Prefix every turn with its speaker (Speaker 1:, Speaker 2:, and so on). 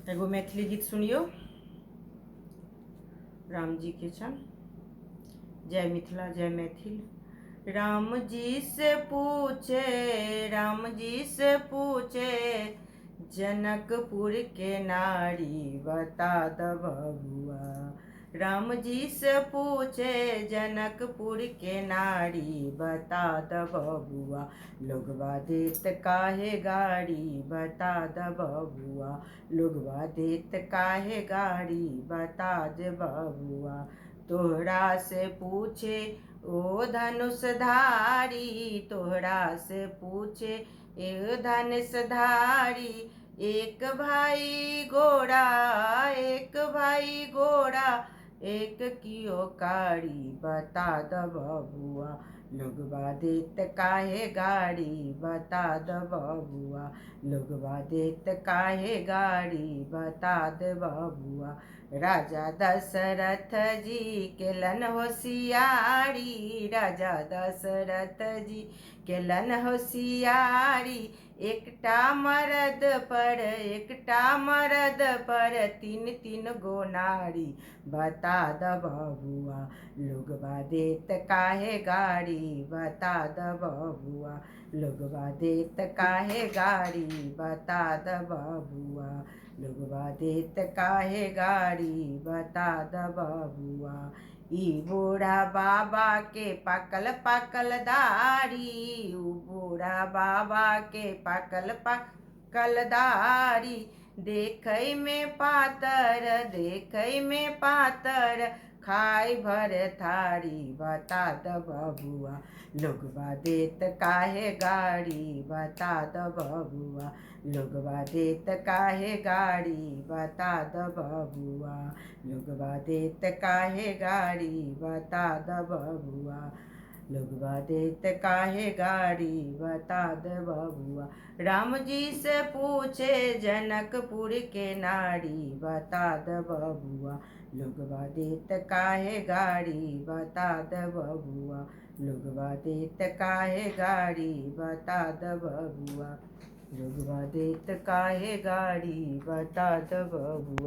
Speaker 1: एगो मैथिली गीत सुनियो। राम जी के छन। जय मिथिला जय मैथिल। राम जी से पूछे, राम जी से पूछे, जनकपुर के नारी बता द बबुआ। राम जी से पूछे, जनकपुर के नारी बता द बबुआ। लोगवा देत काहे गाड़ी बता द बबुआ। लोगवा देत काहे गाड़ी बता दे बबुआ। तोहरा से पूछे ओ धनुषधारी, तोहरा से पूछे ए धनुषधारी। एक भाई घोड़ा, एक भाई घोड़ा, एक कियो कारी बता द बबुआ। लोगवा देत काहे गाड़ी बता द बबुआ। लोगवा देत काहे गाड़ी बता द बबुआ। राजा दशरथ जी केलन होशियारी, राजा दशरथ जी केलन होशियारी। एकटा मरद पर, एकटा मरद पर तीन तीन गो नारी बता द बबुआ। लोगवा देत काहे गाड़ी बता द बबुआ। लोगवा देत काहे गाड़ी बता द बबुआ। लोगवा देत काहे गाड़ी बता द बबुआ। ई बूढ़ा बाबा के पाकल पाकल दाढ़ी, ऊ बूढ़ा बाबा के पाकल पाकल दाढ़ी। देखै में पातर, देखै में पातर, खाय भर थारी बता द बबुआ। लोगवा देत काहे गाड़ी बता द बबुआ। लोगवा देत काहे गाड़ी बता द बबुआ। लोगवा देत काहे गाड़ी बता द बबुआ। लोगवा देत काहे गाड़ी बता द बबुआ। राम जी से पूछे जनकपुर के नारी बता द बबुआ। लोगवा देत काहे गाड़ी बता द बबुआ। लोगवा देत काहे गाड़ी बता द बबुआ। लोगवा देत काहे गाड़ी बता द बबुआ।